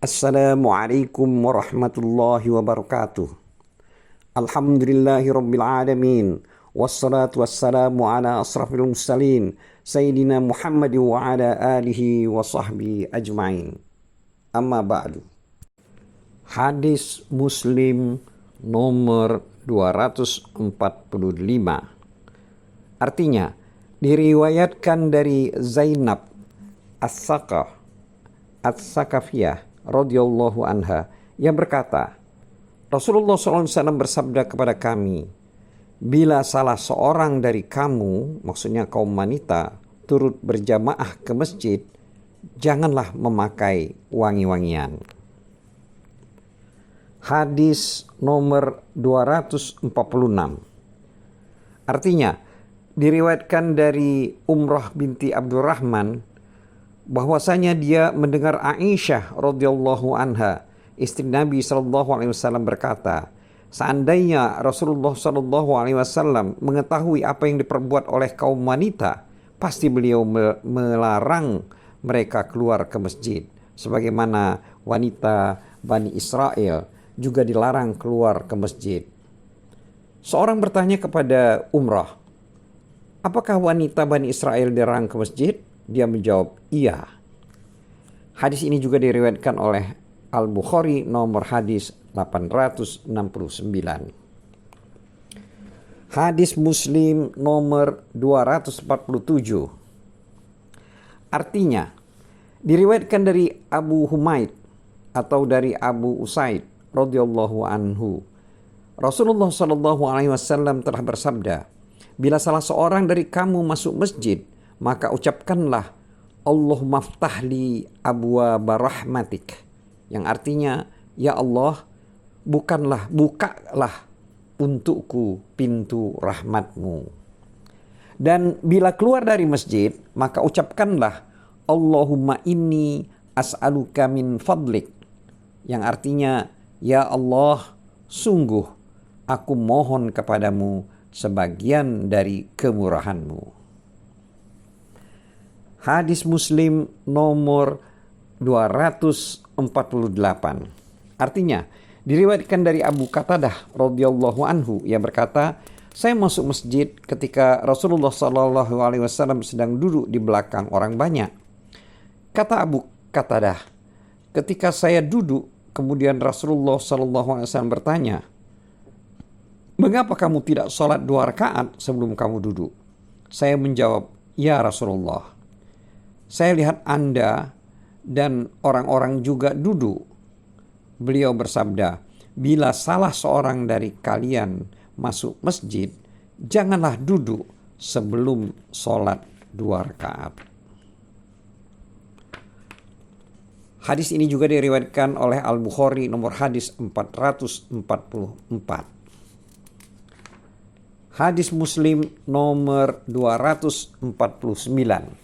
Assalamualaikum warahmatullahi wabarakatuh. Alhamdulillahi rabbil alamin. Wassalatu wassalamu ala asrafil mursalin Sayyidina Muhammad wa ala alihi wa sahbihi ajma'in. Amma ba'du. Hadis Muslim nomor 245. Artinya, diriwayatkan dari Zainab As-Sakafiyah radhiyallahu anha yang berkata, Rasulullah SAW bersabda kepada kami, bila salah seorang dari kamu, maksudnya kaum wanita, turut berjamaah ke masjid, janganlah memakai wangi-wangian. Hadis nomor 246. Artinya, diriwayatkan dari Umrah binti Abdurrahman bahwasanya dia mendengar Aisyah radhiyallahu anha, istri Nabi SAW berkata, seandainya Rasulullah SAW mengetahui apa yang diperbuat oleh kaum wanita, pasti beliau melarang mereka keluar ke masjid, sebagaimana wanita Bani Israel juga dilarang keluar ke masjid. Seorang bertanya kepada Umrah, apakah wanita Bani Israel dilarang ke masjid? Dia menjawab, iya. Hadis ini juga diriwayatkan oleh Al-Bukhari nomor hadis 869. Hadis Muslim nomor 247. Artinya, diriwayatkan dari Abu Humaid atau dari Abu Usaid radhiyallahu anhu. Rasulullah SAW telah bersabda, bila salah seorang dari kamu masuk masjid, maka ucapkanlah Allahumma ftahli abwaaba rahmatik, yang artinya, ya Allah, bukalah untukku pintu rahmatmu. Dan bila keluar dari masjid, maka ucapkanlah Allahumma inni as'aluka min fadlik, yang artinya, ya Allah, sungguh aku mohon kepadamu sebagian dari kemurahanmu. Hadis Muslim nomor 248. Artinya, diriwayatkan dari Abu Qatadah radhiyallahu anhu yang berkata, saya masuk masjid ketika Rasulullah SAW sedang duduk di belakang orang banyak. Kata Abu Qatadah, ketika saya duduk, kemudian Rasulullah SAW bertanya, mengapa kamu tidak sholat 2 rakaat sebelum kamu duduk? Saya menjawab, ya Rasulullah, saya lihat Anda dan orang-orang juga duduk. Beliau bersabda, bila salah seorang dari kalian masuk masjid, janganlah duduk sebelum sholat 2 rakaat. Hadis ini juga diriwayatkan oleh Al-Bukhari nomor hadis 444. Hadis Muslim nomor 249.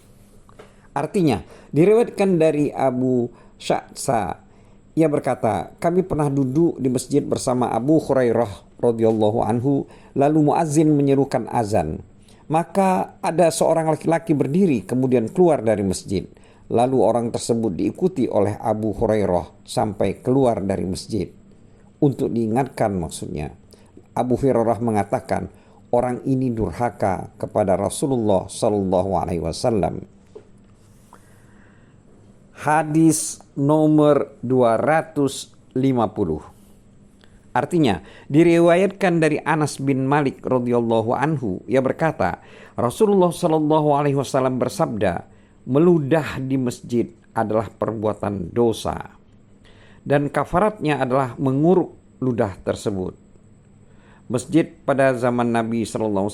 Artinya, diriwayatkan dari Abu Sya'sa, ia berkata, kami pernah duduk di masjid bersama Abu Hurairah radhiyallahu anhu, lalu muazzin menyerukan azan. Maka ada seorang laki-laki berdiri kemudian keluar dari masjid. Lalu orang tersebut diikuti oleh Abu Hurairah sampai keluar dari masjid. Untuk diingatkan maksudnya. Abu Hurairah mengatakan, orang ini durhaka kepada Rasulullah SAW. Hadis nomor 250. Artinya, diriwayatkan dari Anas bin Malik radhiyallahu anhu, ia berkata, Rasulullah SAW bersabda, meludah di masjid adalah perbuatan dosa, dan kafaratnya adalah menguruk ludah tersebut. Masjid pada zaman Nabi SAW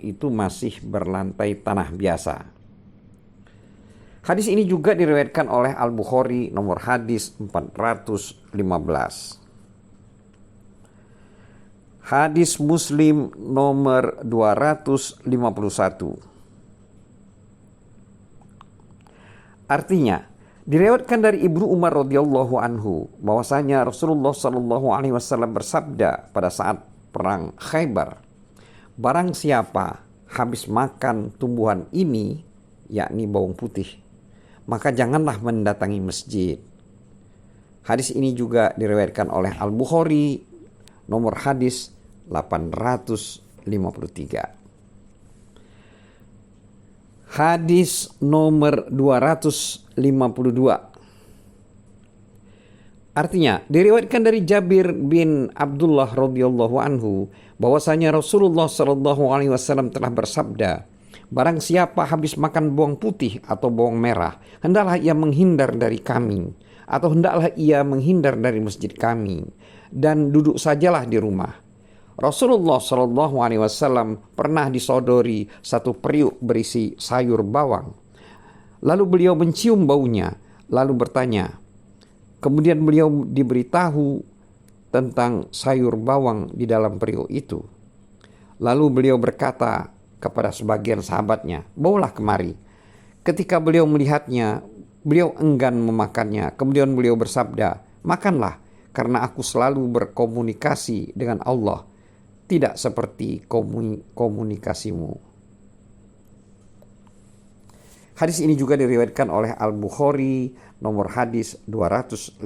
itu masih berlantai tanah biasa. Hadis ini juga diriwayatkan oleh Al-Bukhari nomor hadis 415. Hadis Muslim nomor 251. Artinya, diriwayatkan dari Ibnu Umar radhiyallahu anhu bahwasanya Rasulullah SAW bersabda pada saat perang Khaybar, barang siapa habis makan tumbuhan ini, yakni bawang putih, maka janganlah mendatangi masjid. Hadis ini juga diriwayatkan oleh Al-Bukhari, nomor hadis 853. Hadis nomor 252. Artinya, diriwayatkan dari Jabir bin Abdullah radhiyallahu anhu bahwasanya Rasulullah shallallahu alaihi wasallam telah bersabda, barang siapa habis makan bawang putih atau bawang merah, hendaklah ia menghindar dari kami, atau hendaklah ia menghindar dari masjid kami, dan duduk sajalah di rumah. Rasulullah Shallallahu Alaihi Wasallam pernah disodori satu periuk berisi sayur bawang. Lalu beliau mencium baunya, lalu bertanya. Kemudian beliau diberitahu tentang sayur bawang di dalam periuk itu. Lalu beliau berkata kepada sebagian sahabatnya, bawalah kemari. Ketika beliau melihatnya, beliau enggan memakannya. Kemudian beliau bersabda, makanlah, karena aku selalu berkomunikasi dengan Allah, tidak seperti komunikasimu. Hadis ini juga diriwayatkan oleh Al-Bukhari, nomor hadis 252.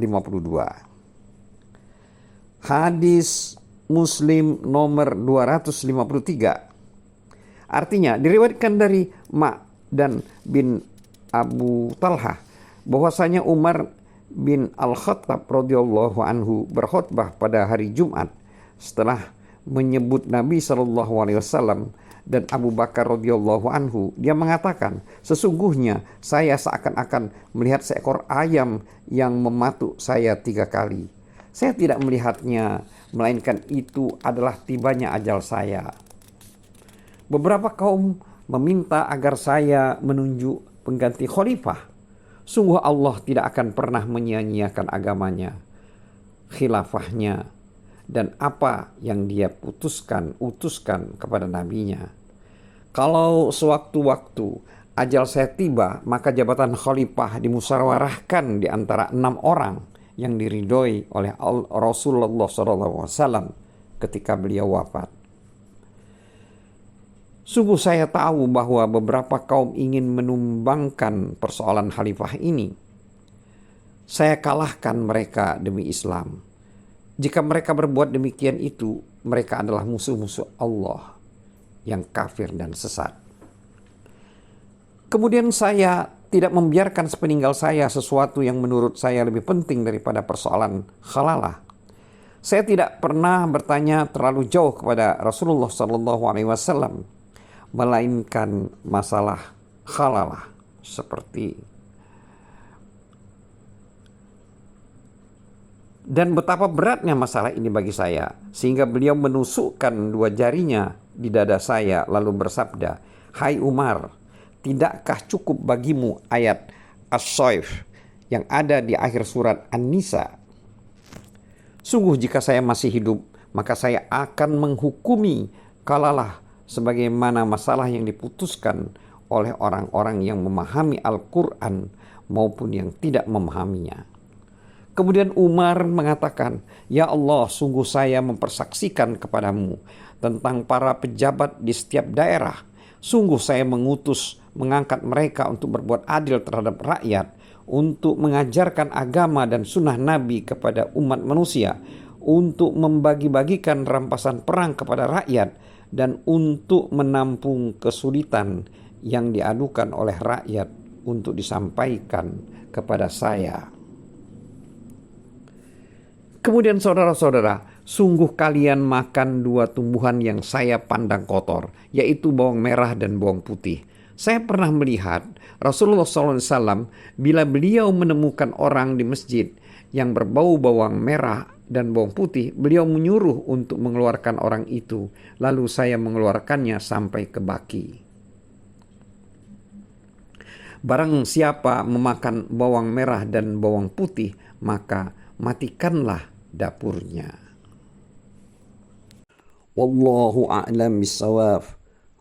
Hadis Muslim nomor 253. Artinya diriwayatkan dari Ma'dan bin Abu Talhah bahwasanya Umar bin Al-Khattab radhiyallahu anhu berkhutbah pada hari Jumat setelah menyebut Nabi SAW dan Abu Bakar radhiyallahu anhu. Dia mengatakan, sesungguhnya saya seakan-akan melihat seekor ayam yang mematuk saya 3 kali. Saya tidak melihatnya, melainkan itu adalah tibanya ajal saya. Beberapa kaum meminta agar saya menunjuk pengganti khalifah. Sungguh Allah tidak akan pernah menyia-nyiakan agamanya, khilafahnya, dan apa yang dia utuskan kepada nabinya. Kalau sewaktu-waktu ajal saya tiba, maka jabatan khalifah dimusyawarahkan di antara 6 orang yang diridhoi oleh Rasulullah SAW ketika beliau wafat. Sungguh saya tahu bahwa beberapa kaum ingin menumbangkan persoalan khalifah ini. Saya kalahkan mereka demi Islam. Jika mereka berbuat demikian itu, mereka adalah musuh-musuh Allah yang kafir dan sesat. Kemudian saya tidak membiarkan sepeninggal saya sesuatu yang menurut saya lebih penting daripada persoalan khalalah. Saya tidak pernah bertanya terlalu jauh kepada Rasulullah SAW, melainkan masalah khalalah seperti. Dan betapa beratnya masalah ini bagi saya, sehingga beliau menusukkan 2 jarinya di dada saya lalu bersabda, hai Umar, tidakkah cukup bagimu ayat As-Saif yang ada di akhir surat An-Nisa? Sungguh jika saya masih hidup, maka saya akan menghukumi kalalah sebagaimana masalah yang diputuskan oleh orang-orang yang memahami Al-Quran maupun yang tidak memahaminya. Kemudian Umar mengatakan, ya Allah, sungguh saya mempersaksikan kepadamu tentang para pejabat di setiap daerah. Sungguh saya mengangkat mereka untuk berbuat adil terhadap rakyat, untuk mengajarkan agama dan sunnah Nabi kepada umat manusia, untuk membagi-bagikan rampasan perang kepada rakyat, dan untuk menampung kesulitan yang diadukan oleh rakyat untuk disampaikan kepada saya. Kemudian saudara-saudara, sungguh kalian makan 2 tumbuhan yang saya pandang kotor, yaitu bawang merah dan bawang putih. Saya pernah melihat Rasulullah SAW bila beliau menemukan orang di masjid yang berbau bawang merah dan bawang putih, beliau menyuruh untuk mengeluarkan orang itu, lalu saya mengeluarkannya sampai ke baki. Barang siapa memakan bawang merah dan bawang putih, maka matikanlah dapurnya. Wallahu a'lam bissawab.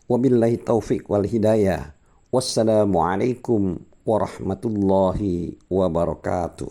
Wabillahi taufiq wal hidayah. Wassalamualaikum warahmatullahi wabarakatuh.